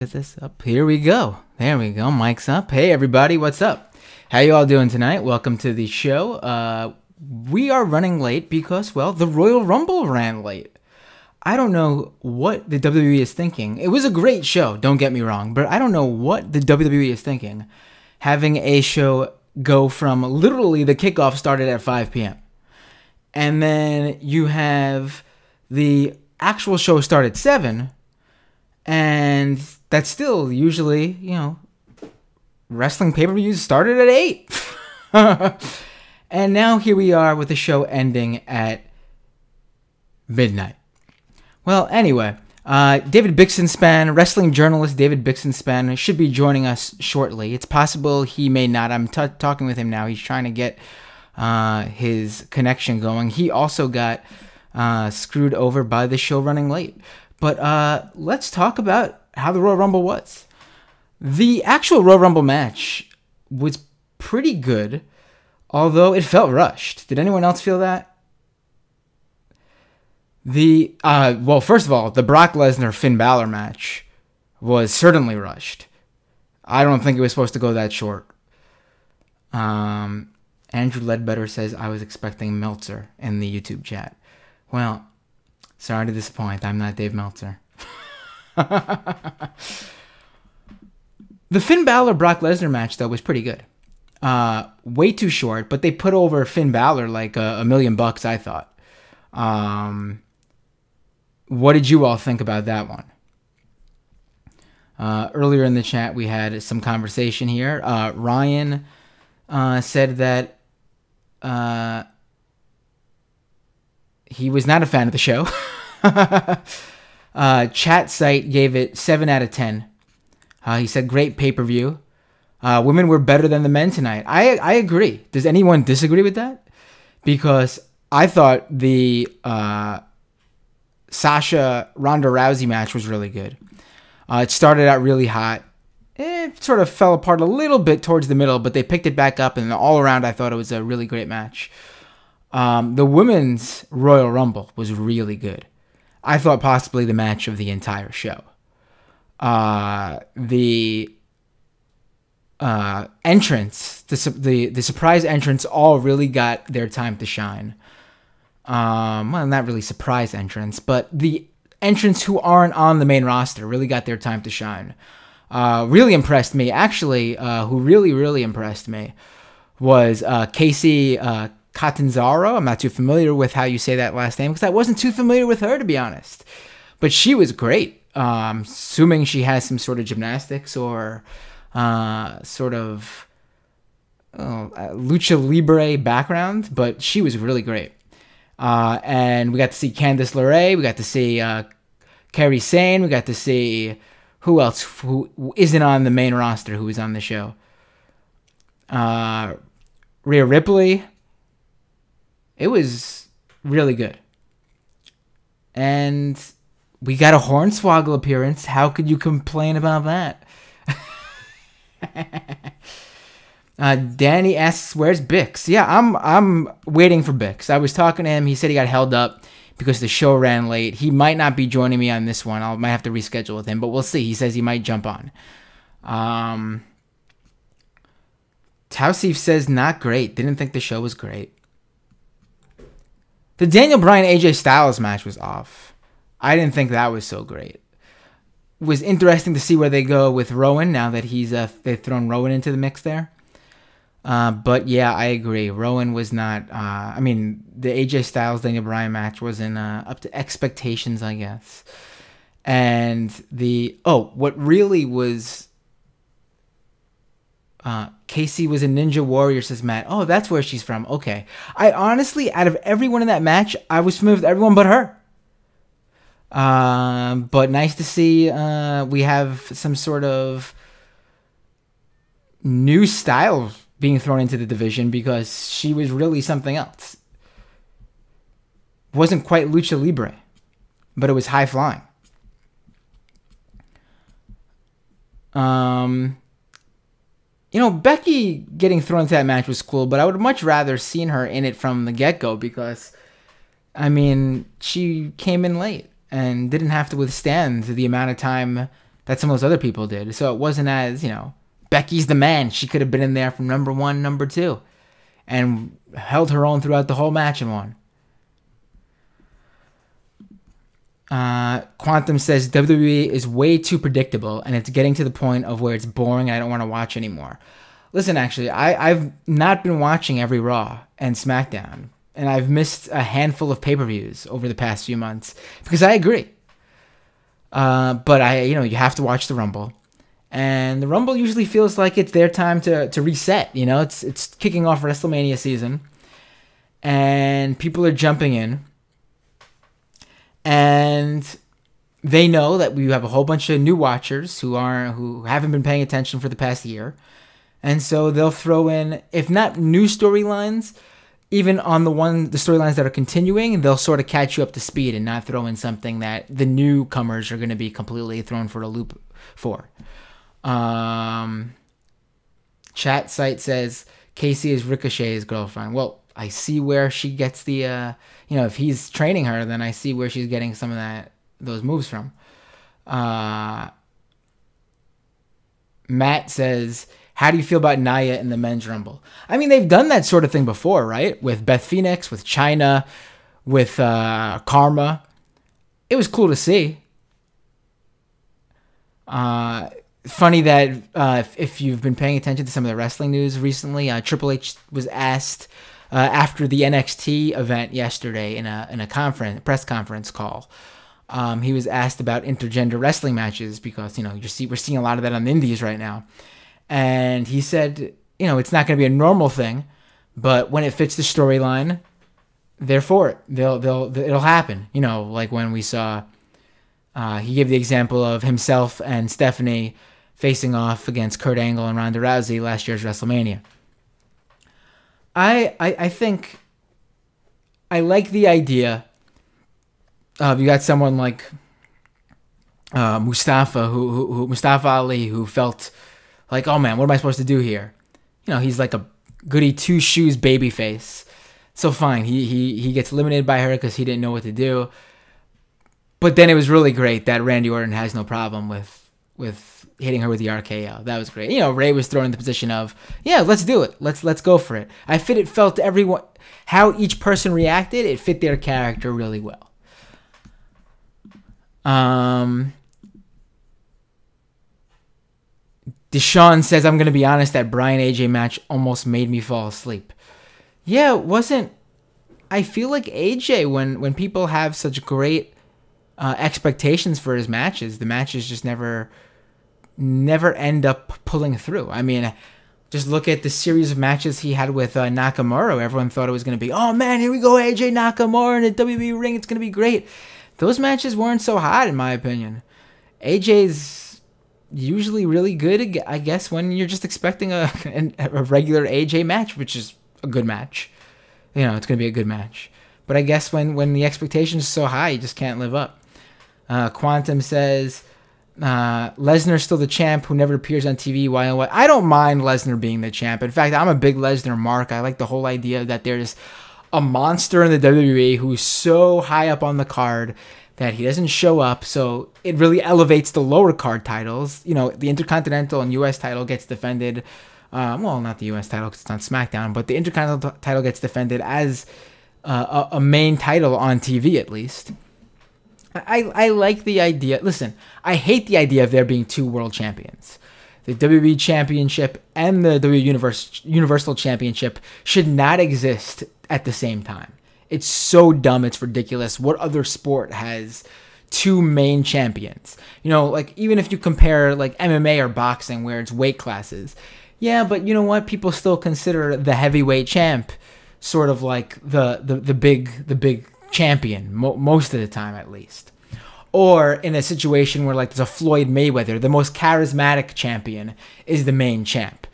Get this up. Here we go. There we go. Mic's up. Hey everybody, what's up? How you all doing tonight? Welcome to the show. We are running late because, well, the Royal Rumble ran late. I don't know what the WWE is thinking. It was a great show, don't get me wrong, but I don't know what the WWE is thinking. Having a show go from literally the kickoff started at 5 p.m. And then you have the actual show start at 7. And that's still usually, wrestling pay-per-views started at 8. And now here we are with the show ending at midnight. Well, anyway, David Bixenspan, wrestling journalist David Bixenspan, should be joining us shortly. It's possible he may not. I'm talking with him now. He's trying to get his connection going. He also got screwed over by the show running late. But let's talk about how the Royal Rumble was. The actual Royal Rumble match was pretty good, although it felt rushed. Did anyone else feel that? Well, first of all, the Brock Lesnar Finn Balor match was certainly rushed. I don't think it was supposed to go that short. Andrew Ledbetter says, I was expecting Meltzer in the YouTube chat. Well, sorry to disappoint. I'm not Dave Meltzer. The Finn Balor-Brock Lesnar match, though, was pretty good. Way too short, but they put over Finn Balor like $1 million, I thought. What did you all think about that one? Earlier in the chat, we had some conversation here. Ryan said that he was not a fan of the show. Chat site gave it 7 out of 10. He said, great pay-per-view. Women were better than the men tonight. I agree. Does anyone disagree with that? Because I thought the Sasha Ronda Rousey match was really good. It started out really hot. It sort of fell apart a little bit towards the middle, but they picked it back up, and all around I thought it was a really great match. The women's Royal Rumble was really good. I thought possibly the match of the entire show. The entrance, the surprise entrance, all really got their time to shine. Well, not really surprise entrance, but the entrants who aren't on the main roster really got their time to shine. Really impressed me. Actually, who really impressed me was Casey Catanzaro. I'm not too familiar with how you say that last name because I wasn't too familiar with her, to be honest. But she was great. Assuming she has some sort of gymnastics or sort of lucha libre background, but she was really great. And we got to see Candice LeRae. We got to see Kairi Sane. We got to see who else who isn't on the main roster who was on the show. Rhea Ripley. It was really good. And we got a Hornswoggle appearance. How could you complain about that? Danny asks, where's Bix? Yeah, I'm waiting for Bix. I was talking to him. He said he got held up because the show ran late. He might not be joining me on this one. I might have to reschedule with him, but we'll see. He says he might jump on. Tausif says, not great. Didn't think the show was great. The Daniel Bryan AJ Styles match was off. I didn't think that was so great. It was interesting to see where they go with Rowan now that they've thrown Rowan into the mix there. But yeah, I agree. Rowan was not. The AJ Styles Daniel Bryan match wasn't up to expectations, I guess. And what really was. Casey was a Ninja Warrior, says Matt. Oh, that's where she's from. Okay. I honestly, out of everyone in that match, I was familiar with everyone but her. But nice to see we have some sort of new style being thrown into the division because she was really something else. Wasn't quite lucha libre, but it was high flying. Becky getting thrown into that match was cool, but I would have much rather seen her in it from the get-go because, she came in late and didn't have to withstand the amount of time that some of those other people did. So it wasn't as, Becky's the man. She could have been in there from number 1, number 2, and held her own throughout the whole match and won. Quantum says WWE is way too predictable, and it's getting to the point of where it's boring and I don't want to watch anymore. Listen, actually, I've not been watching every Raw and SmackDown, and I've missed a handful of pay-per-views over the past few months because I agree. But you have to watch the Rumble, and the Rumble usually feels like it's their time to reset. It's kicking off WrestleMania season, and people are jumping in, and they know that we have a whole bunch of new watchers who haven't been paying attention for the past year. And so they'll throw in, if not new storylines, even on the storylines that are continuing, they'll sort of catch you up to speed and not throw in something that the newcomers are going to be completely thrown for a loop for. Chat site says Casey is Ricochet's girlfriend. Well, I see where she gets the, if he's training her, then I see where she's getting some of those moves from. Matt says, how do you feel about Nia in the men's Rumble? I mean, they've done that sort of thing before, right? With Beth Phoenix, with Chyna, with Karma. It was cool to see. Funny that if you've been paying attention to some of the wrestling news recently, Triple H was asked after the NXT event yesterday in a press conference call. He was asked about intergender wrestling matches because we're seeing a lot of that on the indies right now. And he said, it's not going to be a normal thing, but when it fits the storyline, they're for it. It'll happen. Like when we saw, he gave the example of himself and Stephanie facing off against Kurt Angle and Ronda Rousey last year's WrestleMania. I think I like the idea of you got someone like Mustafa Ali who felt like, oh man, what am I supposed to do here? He's like a goody two shoes babyface. So fine, he gets eliminated by her because he didn't know what to do. But then it was really great that Randy Orton has no problem with hitting her with the RKO. That was great. Ray was thrown in the position of, yeah, let's do it. Let's go for it. It felt to everyone how each person reacted. It fit their character really well. Deshaun says, I'm going to be honest, that Bryan AJ match almost made me fall asleep. Yeah, it wasn't. I feel like AJ, when people have such great expectations for his matches, the matches just never end up pulling through. I mean, just look at the series of matches he had with Nakamura. Everyone thought it was going to be, oh man, here we go, AJ Nakamura in a WWE ring. It's going to be great. Those matches weren't so hot, in my opinion. AJ's usually really good, I guess, when you're just expecting a regular AJ match, which is a good match. It's going to be a good match. But I guess when the expectations are so high, you just can't live up. Quantum says, Lesnar's still the champ who never appears on TV. Why and what? I don't mind Lesnar being the champ. In fact, I'm a big Lesnar mark. I like the whole idea that there's a monster in the WWE who's so high up on the card that he doesn't show up, so it really elevates the lower card titles. The Intercontinental and U.S. title gets defended. Not the U.S. title because it's on SmackDown, but the Intercontinental title gets defended as a main title on TV at least. I like the idea. Listen, I hate the idea of there being two world champions. The WWE Championship and the WWE Universal Championship should not exist at the same time. It's so dumb, it's ridiculous. What other sport has two main champions? Like even if you compare like MMA or boxing where it's weight classes. Yeah, but you know what? People still consider the heavyweight champ sort of like the big champion most of the time at least. Or in a situation where like there's a Floyd Mayweather, the most charismatic champion is the main champ.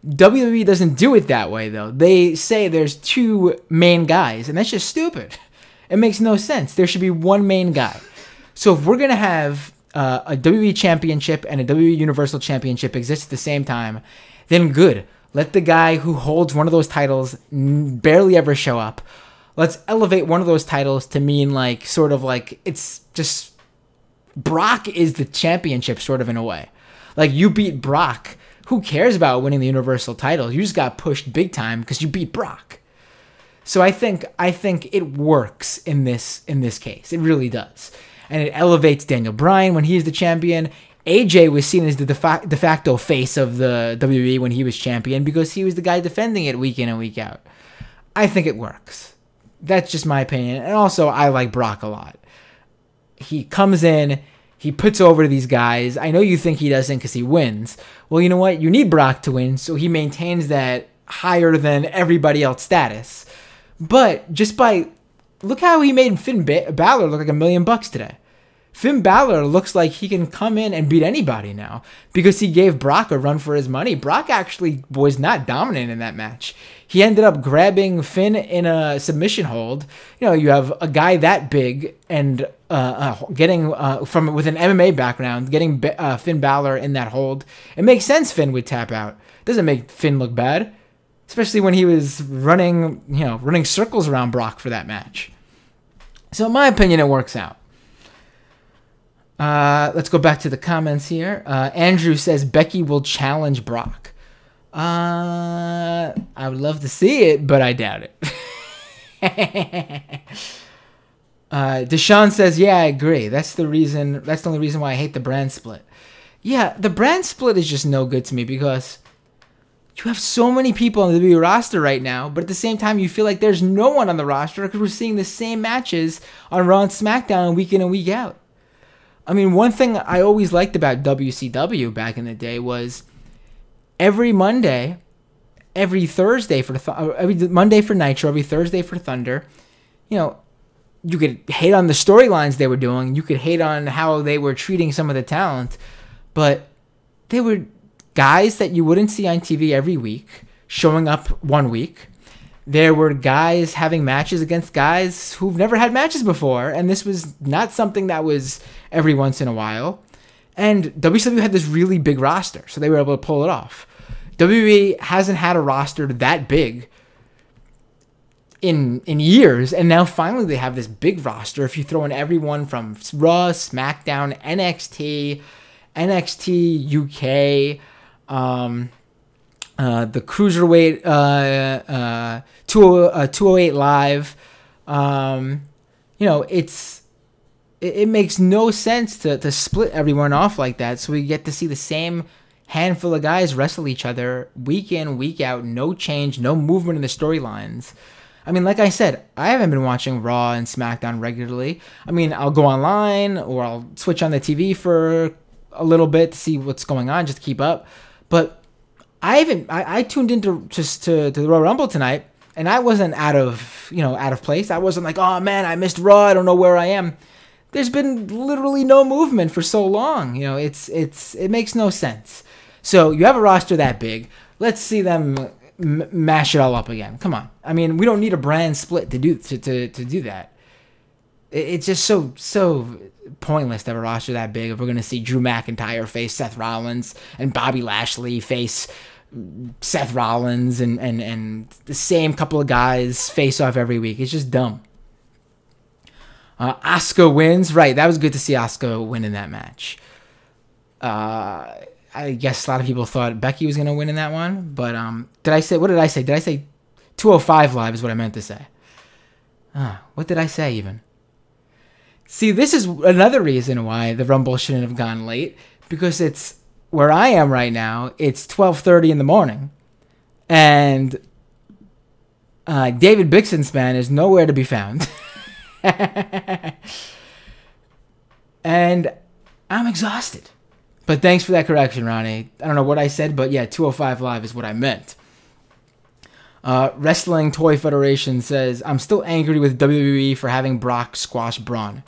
WWE doesn't do it that way, though. They say there's two main guys, and that's just stupid. It makes no sense. There should be one main guy. So if we're going to have a WWE Championship and a WWE Universal Championship exist at the same time, then good. Let the guy who holds one of those titles barely ever show up. Let's elevate one of those titles to mean like sort of like it's just Brock is the championship, sort of, in a way. Like, you beat Brock. Who cares about winning the Universal title? You just got pushed big time because you beat Brock. So I think it works in this case. It really does. And it elevates Daniel Bryan when he's the champion. AJ was seen as the de facto face of the WWE when he was champion because he was the guy defending it week in and week out. I think it works. That's just my opinion. And also, I like Brock a lot. He comes in, he puts over these guys. I know you think he doesn't because he wins. Well, you know what? You need Brock to win, so he maintains that higher than everybody else status. But just by... Look how he made Finn Balor look like $1 million today. Finn Balor looks like he can come in and beat anybody now because he gave Brock a run for his money. Brock actually was not dominant in that match. He ended up grabbing Finn in a submission hold. You know, you have a guy that big and getting with an MMA background, getting Finn Balor in that hold. It makes sense Finn would tap out. Doesn't make Finn look bad, especially when he was running circles around Brock for that match. So in my opinion, it works out. Let's go back to the comments here. Andrew says Becky will challenge Brock. I would love to see it, but I doubt it. Deshaun says, yeah, I agree. That's the only reason why I hate the brand split. Yeah, the brand split is just no good to me because you have so many people on the WWE roster right now, but at the same time, you feel like there's no one on the roster because we're seeing the same matches on Raw and SmackDown week in and week out. I mean, one thing I always liked about WCW back in the day was every Monday, every Thursday every Monday for Nitro, every Thursday for Thunder, you know, you could hate on the storylines they were doing, you could hate on how they were treating some of the talent, but they were guys that you wouldn't see on TV every week, showing up one week. There were guys having matches against guys who've never had matches before, and this was not something that was every once in a while. And WCW had this really big roster, so they were able to pull it off. WWE hasn't had a roster that big in years, and now finally they have this big roster. If you throw in everyone from Raw, SmackDown, NXT UK, the Cruiserweight 208 Live, it makes no sense to split everyone off like that, so we get to see the same handful of guys wrestle each other week in, week out, no change, no movement in the storylines. I mean, like I said, I haven't been watching Raw and SmackDown regularly. I mean, I'll go online or I'll switch on the TV for a little bit to see what's going on, just to keep up. But I tuned into to the Royal Rumble tonight, and I wasn't out of place. I wasn't like, oh man, I missed Raw, I don't know where I am. There's been literally no movement for so long. You know, it makes no sense. So you have a roster that big. Let's see them mash it all up again. Come on. I mean, we don't need a brand split to do that. It's just so pointless to have a roster that big if we're going to see Drew McIntyre face Seth Rollins and Bobby Lashley face Seth Rollins and the same couple of guys face off every week. It's just dumb. Asuka wins. Right, that was good to see Asuka win in that match. I guess a lot of people thought Becky was going to win in that one, but what did I say? Did I say 205 Live is what I meant to say? What did I say even? See, this is another reason why the Rumble shouldn't have gone late, because it's where I am right now. It's 12:30 in the morning, and David Bixenspan is nowhere to be found. And I'm exhausted. But thanks for that correction, Ronnie. I don't know what I said, but yeah, 205 Live is what I meant. Wrestling Toy Federation says, I'm still angry with WWE for having Brock squash Braun.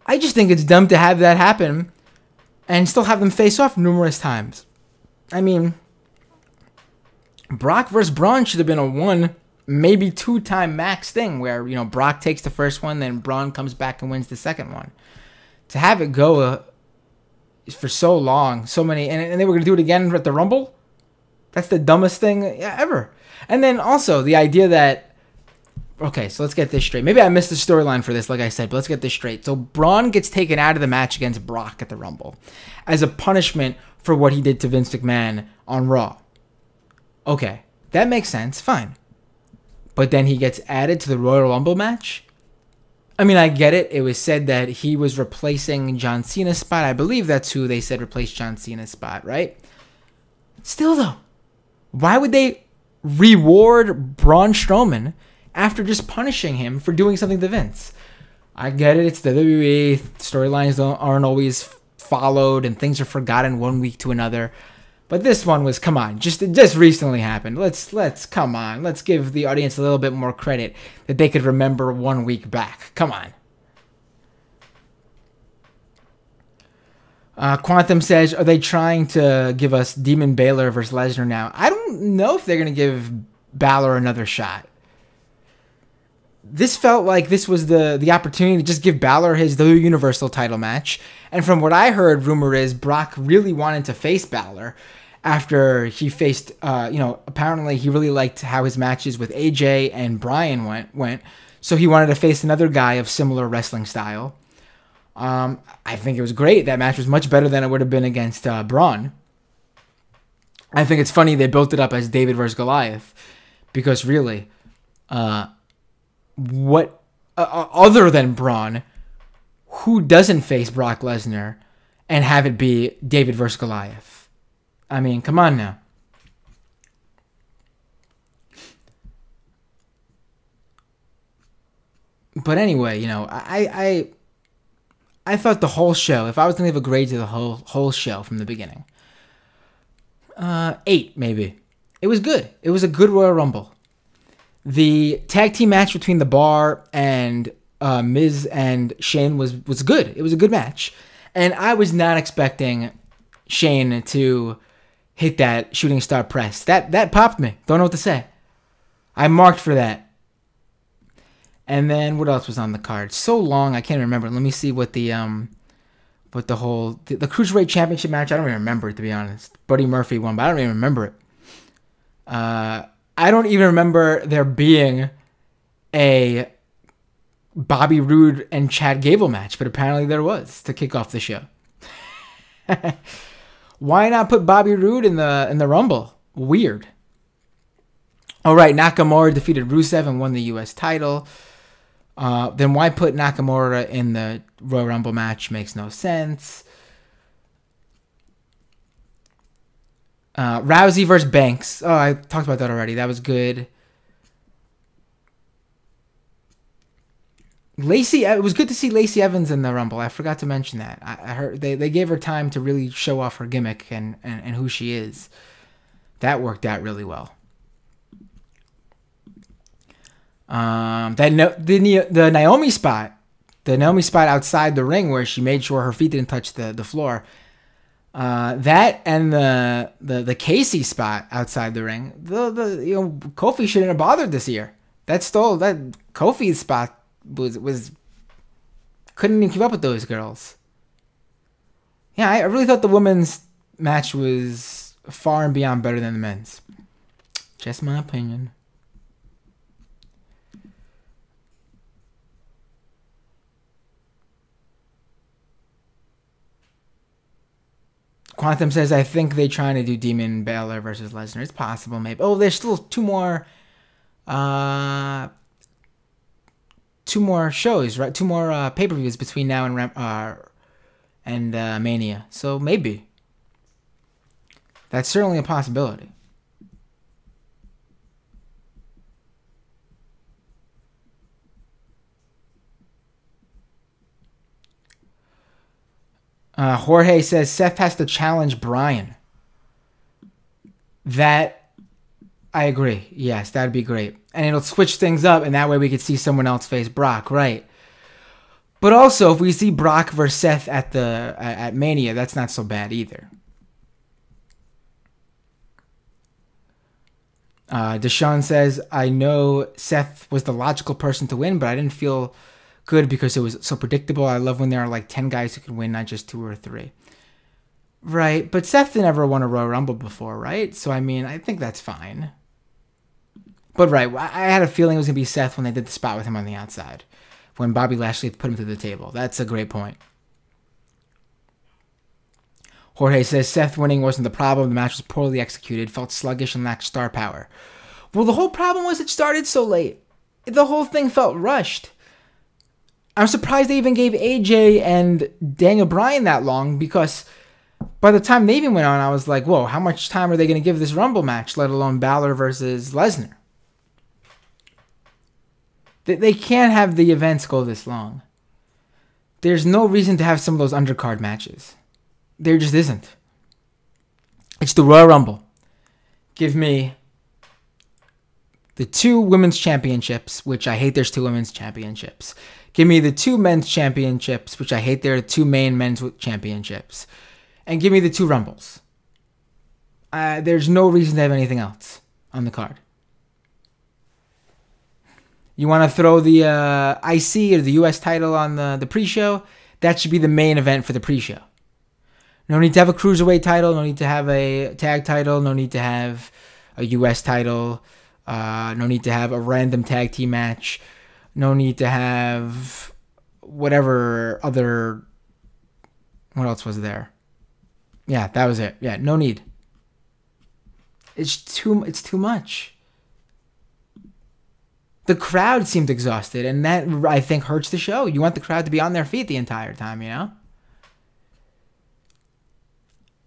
I just think it's dumb to have that happen and still have them face off numerous times. I mean, Brock versus Braun should have been a 1, maybe 2-time max thing where, Brock takes the first one, then Braun comes back and wins the second one. To have it go for so long, so many, and they were going to do it again at the Rumble? That's the dumbest thing ever. And then also the idea that okay, so let's get this straight. Maybe I missed the storyline for this, like I said, but let's get this straight. So Braun gets taken out of the match against Brock at the Rumble as a punishment for what he did to Vince McMahon on Raw. Okay, that makes sense. Fine. But then he gets added to the Royal Rumble match? I mean, I get it. It was said that he was replacing John Cena's spot. I believe that's who they said replaced John Cena's spot, right? Still, though, why would they reward Braun Strowman after just punishing him for doing something to Vince? I get it. It's the WWE. Storylines aren't always followed and things are forgotten one week to another. But this one was, come on, just recently happened. Let's come on. Let's give the audience a little bit more credit that they could remember 1 week back. Come on. Quantum says, are they trying to give us Demon Balor versus Lesnar now? I don't know if they're going to give Balor another shot. This felt like this was the opportunity to just give Balor his WWE Universal title match. And from what I heard, rumor is Brock really wanted to face Balor after he faced, apparently he really liked how his matches with AJ and Bryan went. So he wanted to face another guy of similar wrestling style. I think it was great. That match was much better than it would have been against Braun. I think it's funny they built it up as David versus Goliath. Because really, what other than Braun, who doesn't face Brock Lesnar and have it be David versus Goliath? I mean, come on now. But anyway, I thought the whole show, if I was going to give a grade to the whole show from the beginning, 8 maybe. It was good. It was a good Royal Rumble. The tag team match between The Bar and Miz and Shane was good. It was a good match. And I was not expecting Shane to hit that shooting star press. That popped me. Don't know what to say. I marked for that. And then what else was on the card? So long, I can't remember. Let me see what the Cruiserweight Championship match, I don't even remember it, to be honest. Buddy Murphy won, but I don't even remember it. I don't even remember there being a Bobby Roode and Chad Gable match, but apparently there was to kick off the show. Why not put Bobby Roode in the Rumble? Weird. All right, Nakamura defeated Rusev and won the U.S. title. Then why put Nakamura in the Royal Rumble match? Makes no sense. Rousey versus Banks. Oh, I talked about that already. That was good. It was good to see Lacey Evans in the Rumble. I forgot to mention that. I heard they gave her time to really show off her gimmick and who she is. That worked out really well. The Naomi spot outside the ring where she made sure her feet didn't touch the floor. That and the Casey spot outside the ring. Kofi shouldn't have bothered this year. That Kofi's spot was couldn't even keep up with those girls. Yeah, I really thought the women's match was far and beyond better than the men's. Just my opinion. Quantum says, I think they're trying to do Demon Balor versus Lesnar. It's possible, maybe. Oh, there's still two more shows, right? 2 more pay-per-views between now and Mania. So maybe. That's certainly a possibility. Jorge says Seth has to challenge Bryan. That, I agree. Yes, that'd be great. And it'll switch things up, and that way we could see someone else face Brock, right? But also, if we see Brock versus Seth at Mania, that's not so bad either. Deshaun says, I know Seth was the logical person to win, but I didn't feel good because it was so predictable. I love when there are like 10 guys who can win, not just 2 or 3. Right, but Seth never won a Royal Rumble before, right? So, I mean, I think that's fine. But right, I had a feeling it was going to be Seth when they did the spot with him on the outside. When Bobby Lashley put him through the table. That's a great point. Jorge says Seth winning wasn't the problem. The match was poorly executed, felt sluggish, and lacked star power. Well, the whole problem was it started so late. The whole thing felt rushed. I'm surprised they even gave AJ and Daniel Bryan that long, because by the time they even went on, I was like, whoa, how much time are they going to give this Rumble match, let alone Balor versus Lesnar? They can't have the events go this long. There's no reason to have some of those undercard matches. There just isn't. It's the Royal Rumble. Give me the 2 women's championships, which I hate there's 2 women's championships. Give me the 2 men's championships, which I hate there are 2 main men's championships. And give me the 2 Rumbles. There's no reason to have anything else on the card. You want to throw the IC or the US title on the pre-show? That should be the main event for the pre-show. No need to have a cruiserweight title. No need to have a tag title. No need to have a US title. No need to have a random tag team match. No need to have whatever other... What else was there? Yeah, that was it. Yeah, no need. It's too much. The crowd seemed exhausted, and that, I think, hurts the show. You want the crowd to be on their feet the entire time, you know?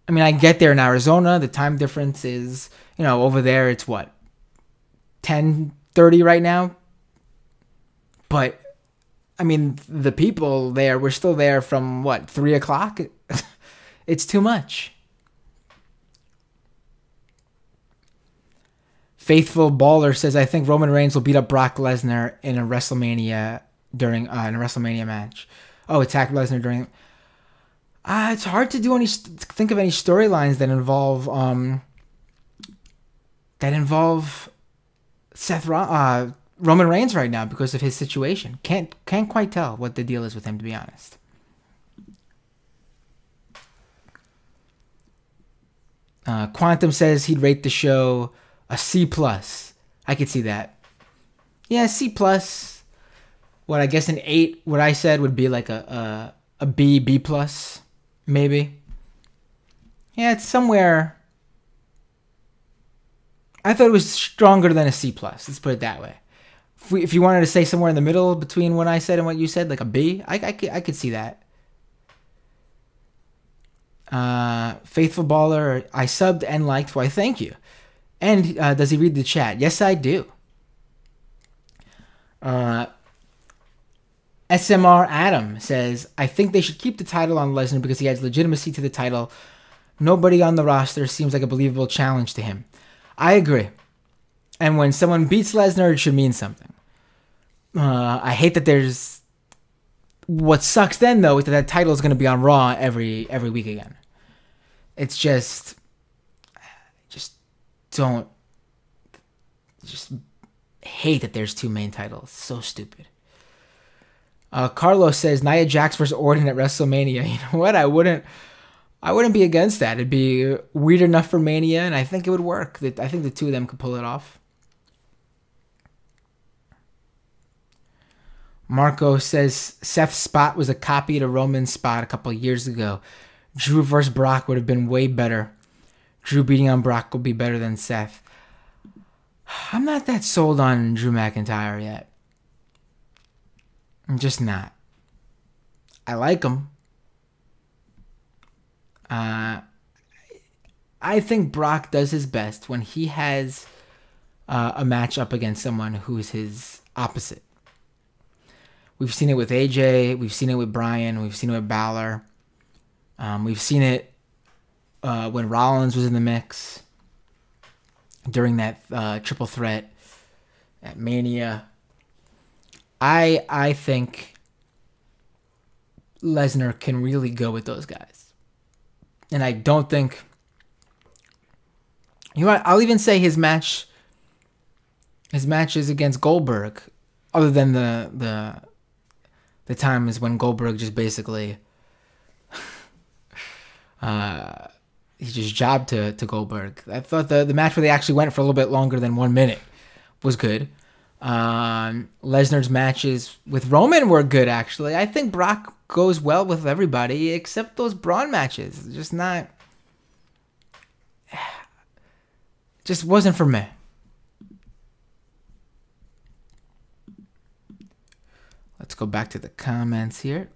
I mean, I get there in Arizona. The time difference is, over there it's what? 10:30 right now? But, I mean, the people there, we're still there from, 3 o'clock? It's too much. Faithful Baller says, I think Roman Reigns will beat up Brock Lesnar in a WrestleMania match. Oh, attack Lesnar during... it's hard to think of any storylines that involve Roman Reigns right now because of his situation. Can't quite tell what the deal is with him, to be honest. Quantum says he'd rate the show a C+. I could see that. Yeah, C+. What, I guess an 8, what I said would be like a B+, maybe. Yeah, it's somewhere. I thought it was stronger than a C+. Let's put it that way. If you wanted to say somewhere in the middle between what I said and what you said, like a B, I could see that. Faithful Baller, I subbed and liked. Why, thank you. And does he read the chat? Yes, I do. SMR Adam says, I think they should keep the title on Lesnar because he has legitimacy to the title. Nobody on the roster seems like a believable challenge to him. I agree. And when someone beats Lesnar, it should mean something. I hate that there's... What sucks then, though, is that title is going to be on Raw every week again. It's just hate that there's 2 main titles. So stupid. Carlos says Nia Jax versus Orton at WrestleMania. You know what? I wouldn't be against that. It'd be weird enough for Mania, and I think it would work. I think the 2 of them could pull it off. Marco says Seth's spot was a copy to Roman's spot a couple of years ago. Drew versus Brock would have been way better. Drew beating on Brock will be better than Seth. I'm not that sold on Drew McIntyre yet. I'm just not. I like him. I think Brock does his best when he has a match up against someone who's his opposite. We've seen it with AJ. We've seen it with Bryan. We've seen it with Balor. We've seen it when Rollins was in the mix during that triple threat at Mania. I think Lesnar can really go with those guys. And I don't think... You know what? I'll even say his matches against Goldberg, other than the times when Goldberg just basically... he just jobbed to Goldberg. I thought the match where they actually went for a little bit longer than 1 minute was good. Lesnar's matches with Roman were good, actually. I think Brock goes well with everybody except those Braun matches. Just wasn't for me. Let's go back to the comments here.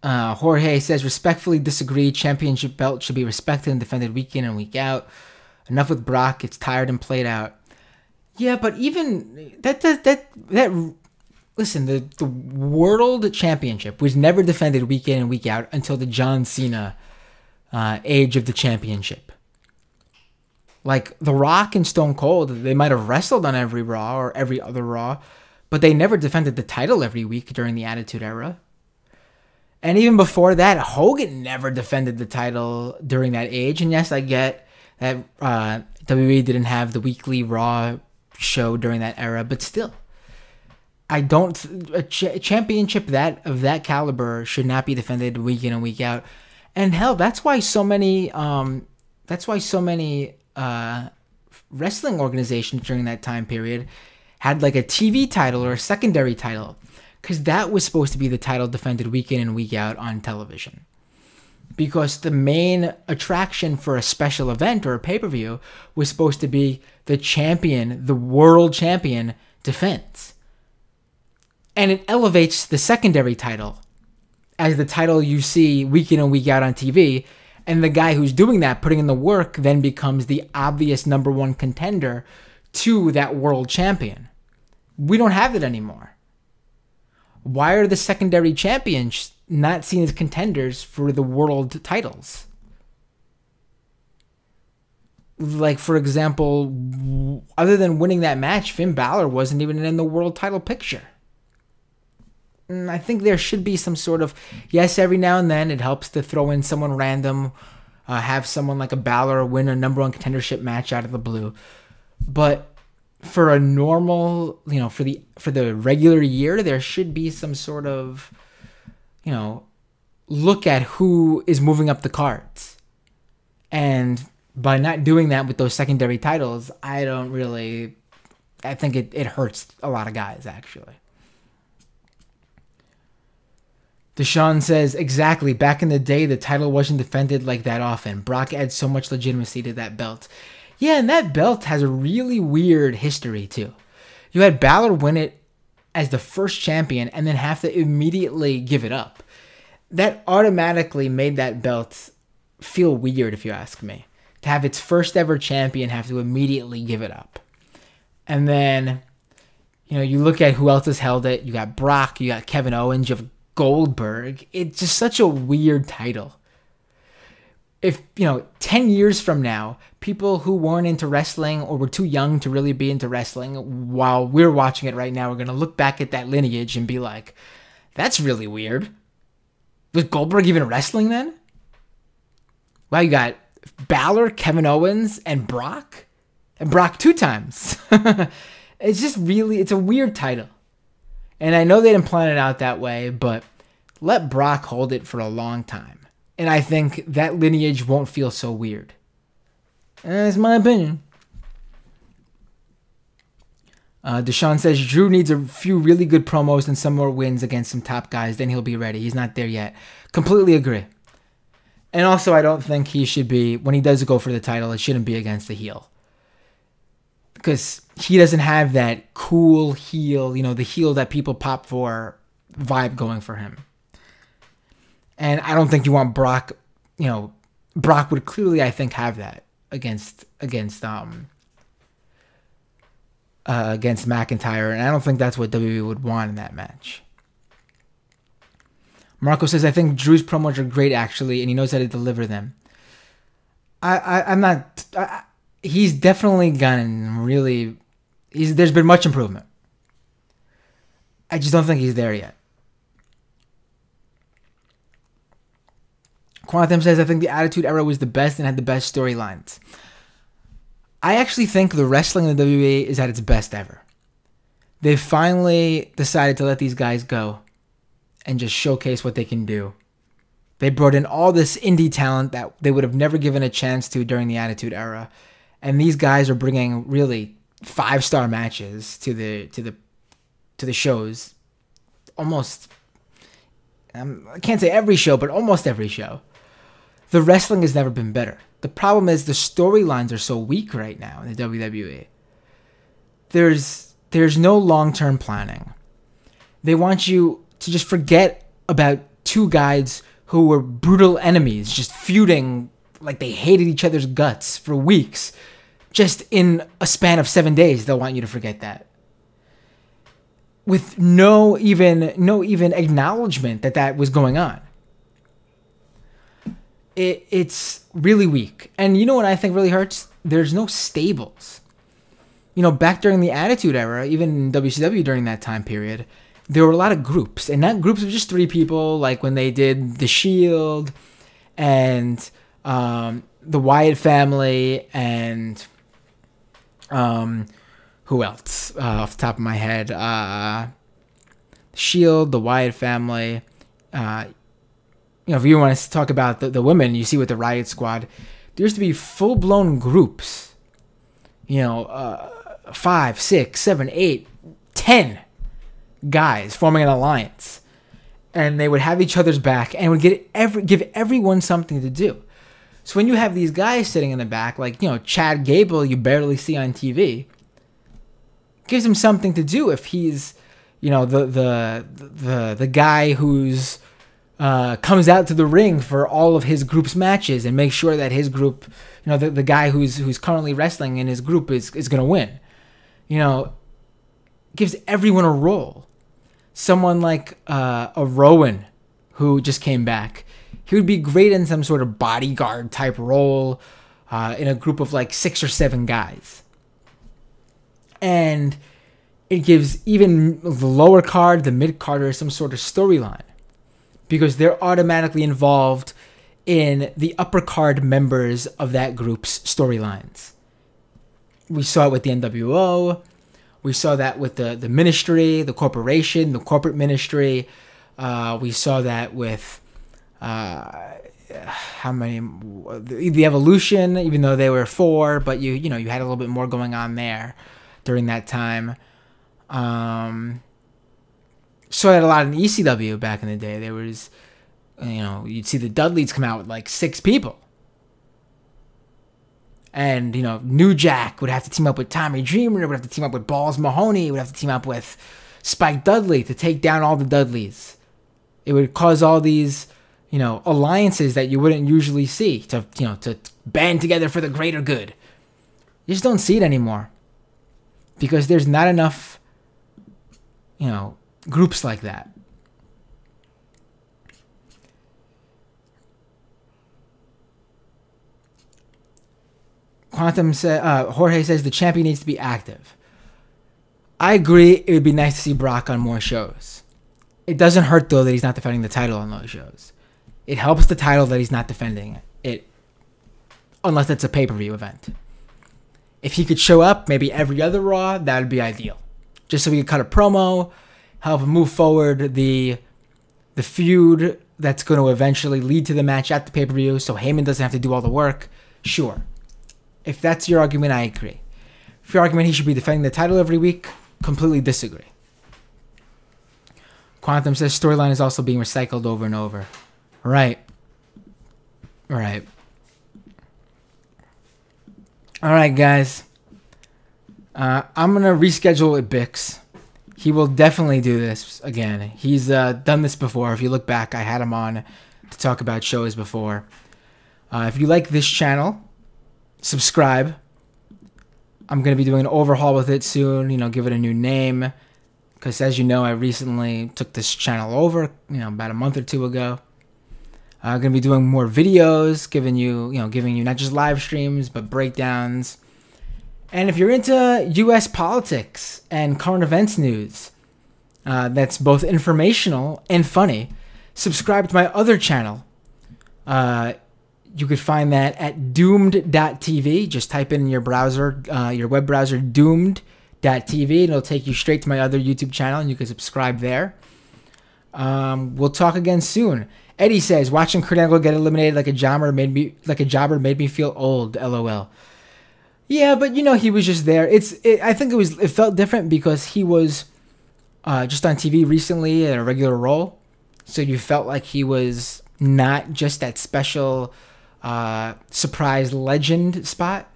Jorge says, respectfully disagree. Championship belt should be respected and defended week in and week out. Enough with Brock. It's tired and played out. Yeah, but even listen, the World Championship was never defended week in and week out until the John Cena age of the championship. Like The Rock and Stone Cold, they might have wrestled on every Raw or every other Raw, but they never defended the title every week during the Attitude Era. And even before that, Hogan never defended the title during that age. And yes, I get that WWE didn't have the weekly Raw show during that era, but still, a championship of that caliber should not be defended week in and week out. And hell, that's why so many wrestling organizations during that time period had like a TV title or a secondary title, because that was supposed to be the title defended week in and week out on television. Because the main attraction for a special event or a pay-per-view was supposed to be the champion, the world champion, defense. And it elevates the secondary title as the title you see week in and week out on TV. And the guy who's doing that, putting in the work, then becomes the obvious number one contender to that world champion. We don't have it anymore. Why are the secondary champions not seen as contenders for the world titles? Like, for example, other than winning that match, Finn Balor wasn't even in the world title picture. And I think there should be some sort of, yes, every now and then it helps to throw in someone random, have someone like a Balor win a number one contendership match out of the blue. But for a normal, for the regular year, there should be some sort of, look at who is moving up the cards. And by not doing that with those secondary titles, I think it hurts a lot of guys, actually. Deshaun says, exactly, back in the day, the title wasn't defended like that often. Brock adds so much legitimacy to that belt. Yeah, and that belt has a really weird history, too. You had Balor win it as the first champion and then have to immediately give it up. That automatically made that belt feel weird, if you ask me. To have its first ever champion have to immediately give it up. And then, you look at who else has held it. You got Brock, you got Kevin Owens, you have Goldberg. It's just such a weird title. If, 10 years from now, people who weren't into wrestling or were too young to really be into wrestling while we're watching it right now are going to look back at that lineage and be like, that's really weird. Was Goldberg even wrestling then? Wow, you got Balor, Kevin Owens, and Brock? And Brock 2 times. It's a weird title. And I know they didn't plan it out that way, but let Brock hold it for a long time. And I think that lineage won't feel so weird. That's my opinion. Deshaun says, Drew needs a few really good promos and some more wins against some top guys. Then he'll be ready. He's not there yet. Completely agree. And also, I don't think he should be, when he does go for the title, it shouldn't be against the heel. Because he doesn't have that cool heel, the heel that people pop for vibe going for him. And I don't think you want Brock, Brock would clearly, I think, have that against McIntyre. And I don't think that's what WWE would want in that match. Marco says, I think Drew's promos are great, actually, and he knows how to deliver them. He's definitely gotten really... there's been much improvement. I just don't think he's there yet. Quantum says, I think the Attitude Era was the best and had the best storylines. I actually think the wrestling in the WWE is at its best ever. They finally decided to let these guys go and just showcase what they can do. They brought in all this indie talent that they would have never given a chance to during the Attitude Era. And these guys are bringing really 5-star matches to the shows. Almost, I can't say every show, but almost every show. The wrestling has never been better. The problem is the storylines are so weak right now in the WWE. There's no long-term planning. They want you to just forget about two guys who were brutal enemies, just feuding like they hated each other's guts for weeks. Just in a span of 7 days, they'll want you to forget that. With no even acknowledgement that was going on. It's really weak. And you know what I think really hurts? There's no stables. Back during the Attitude Era, even in WCW during that time period, there were a lot of groups. And not groups of just 3 people, like when they did The Shield and the Wyatt family and who else? Off the top of my head, Shield, the Wyatt family. If you want to talk about the women, you see with the Riot Squad, there used to be full-blown groups. 5, 6, 7, 8, 10 guys forming an alliance, and they would have each other's back and would give everyone something to do. So when you have these guys sitting in the back, like Chad Gable, you barely see on TV, gives him something to do if he's the guy who's comes out to the ring for all of his group's matches and makes sure that his group, the guy who's currently wrestling in his group is going to win. Gives everyone a role. Someone like a Rowan who just came back. He would be great in some sort of bodyguard type role in a group of like 6 or 7 guys. And it gives even the lower card, the mid carder, some sort of storyline. Because they're automatically involved in the upper card members of that group's storylines. We saw it with the NWO. We saw that with the ministry, the corporation, the corporate ministry. We saw that with how many? The Evolution, even though they were 4, but you had a little bit more going on there during that time. Saw that a lot in ECW back in the day. There was, you'd see the Dudleys come out with like 6 people. And, New Jack would have to team up with Tommy Dreamer, would have to team up with Balls Mahoney, would have to team up with Spike Dudley to take down all the Dudleys. It would cause all these, alliances that you wouldn't usually see to band together for the greater good. You just don't see it anymore. Because there's not enough, groups like that. Jorge says the champion needs to be active. I agree. It would be nice to see Brock on more shows. It doesn't hurt though that he's not defending the title on those shows. It helps the title that he's not defending it, unless it's a pay-per-view event. If he could show up maybe every other Raw, that would be ideal. Just so we could cut a promo, help move forward the feud that's going to eventually lead to the match at the pay-per-view, so Heyman doesn't have to do all the work. Sure. If that's your argument, I agree. If your argument he should be defending the title every week, completely disagree. Quantum says storyline is also being recycled over and over. Right. Alright, guys. I'm going to reschedule with Bix. He will definitely do this again. He's done this before. If you look back, I had him on to talk about shows before. If you like this channel, subscribe. I'm going to be doing an overhaul with it soon, give it a new name. Because as you know, I recently took this channel over, about a month or 2 ago. I'm going to be doing more videos, giving you not just live streams, but breakdowns. And if you're into U.S. politics and current events news, that's both informational and funny, subscribe to my other channel. You could find that at doomed.tv. Just type in your browser, your web browser, doomed.tv, and it'll take you straight to my other YouTube channel, and you can subscribe there. We'll talk again soon. Eddie says, watching Kurt Angle get eliminated like a jobber made me feel old. LOL. Yeah, but he was just there. I think it felt different because he was just on TV recently in a regular role, so you felt like he was not just that special surprise legend spot,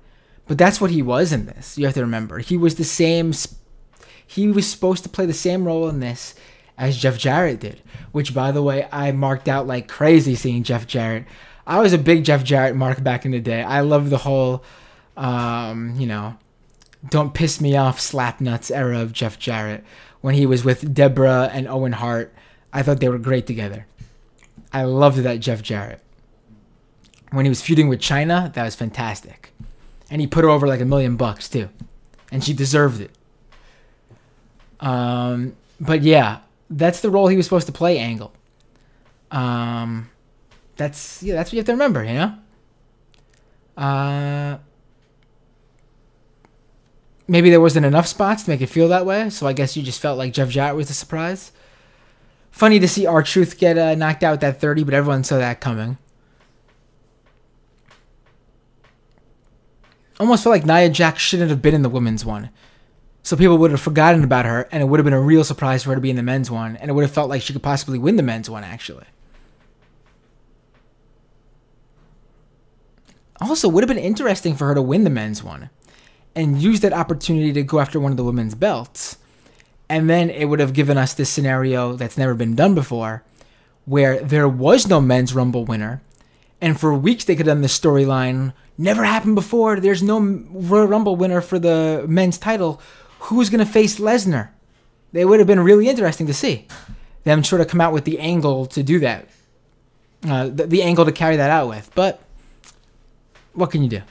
but that's what he was in this. You have to remember, he was the same. He was supposed to play the same role in this as Jeff Jarrett did, which, by the way, I marked out like crazy seeing Jeff Jarrett. I was a big Jeff Jarrett mark back in the day. I love the whole, don't piss me off slap nuts era of Jeff Jarrett when he was with Deborah and Owen Hart. I thought they were great together. I loved that Jeff Jarrett. When he was feuding with Chyna, that was fantastic. And he put her over like $1 million too. And she deserved it. But yeah, that's the role he was supposed to play, Angle. That's what you have to remember, Maybe there wasn't enough spots to make it feel that way, so I guess you just felt like Jeff Jarrett was a surprise. Funny to see R-Truth get knocked out with that 30, but everyone saw that coming. Almost felt like Nia Jax shouldn't have been in the women's one. So people would have forgotten about her, and it would have been a real surprise for her to be in the men's one, and it would have felt like she could possibly win the men's one, actually. Also, it would have been interesting for her to win the men's one and use that opportunity to go after one of the women's belts. And then it would have given us this scenario that's never been done before, where there was no men's Rumble winner, and for weeks they could have done this storyline, never happened before, there's no Royal Rumble winner for the men's title, who's going to face Lesnar? They would have been really interesting to see them sort of come out with the angle to do that, the angle to carry that out with. But what can you do?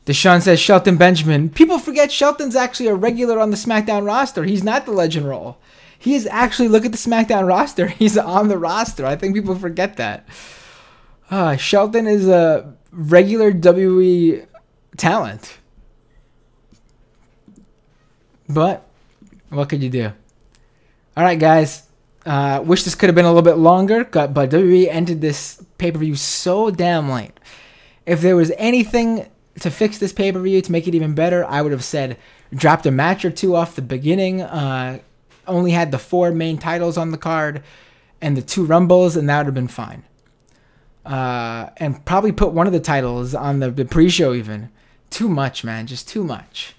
Deshaun says Shelton Benjamin. People forget Shelton's actually a regular on the SmackDown roster. He's not the legend role. He is actually, look at the SmackDown roster. He's on the roster. I think people forget that. Shelton is a regular WWE talent. But what could you do? All right, guys. Wish this could have been a little bit longer, but WWE ended this pay-per-view so damn late. If there was anything to fix this pay-per-view to make it even better, I would have said dropped a match or two off the beginning, only had the 4 main titles on the card and the 2 Rumbles, and that would have been fine. And probably put one of the titles on the pre-show even. Too much, man. Just too much.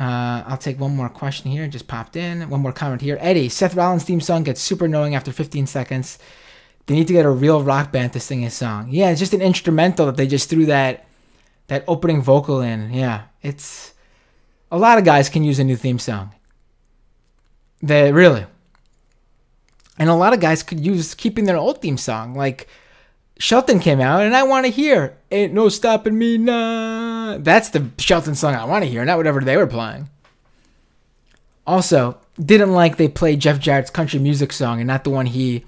I'll take one more question here. Just popped in. One more comment here. Eddie, Seth Rollins' theme song gets super annoying after 15 seconds. They need to get a real rock band to sing his song. Yeah, it's just an instrumental that they just threw that opening vocal in. Yeah, it's... A lot of guys can use a new theme song. They really. And a lot of guys could use keeping their old theme song. Like, Shelton came out, and I want to hear Ain't No Stopping Me Now. That's the Shelton song I want to hear, not whatever they were playing. Also, didn't like they played Jeff Jarrett's country music song and not the one he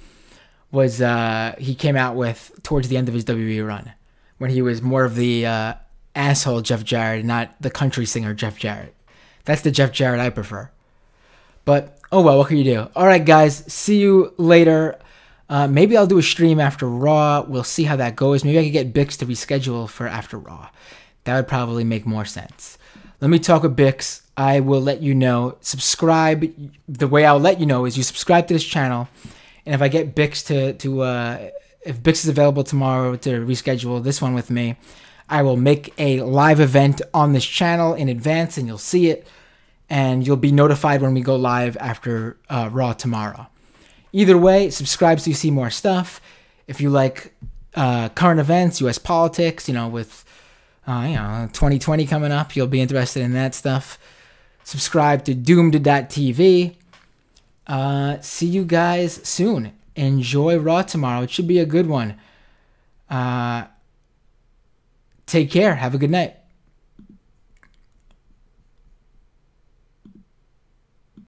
came out with towards the end of his WWE run, when he was more of the asshole Jeff Jarrett, not the country singer Jeff Jarrett. That's the Jeff Jarrett I prefer. But, oh well, what can you do? All right, guys, see you later. Maybe I'll do a stream after Raw. We'll see how that goes. Maybe I could get Bix to reschedule for after Raw. That would probably make more sense. Let me talk with Bix. I will let you know. Subscribe. The way I'll let you know is you subscribe to this channel. And if I get Bix if Bix is available tomorrow to reschedule this one with me, I will make a live event on this channel in advance, and you'll see it. And you'll be notified when we go live after Raw tomorrow. Either way, subscribe so you see more stuff. If you like current events, U.S. politics, with 2020 coming up, you'll be interested in that stuff. Subscribe to Doomed.tv. See you guys soon. Enjoy Raw tomorrow. It should be a good one. Take care. Have a good night.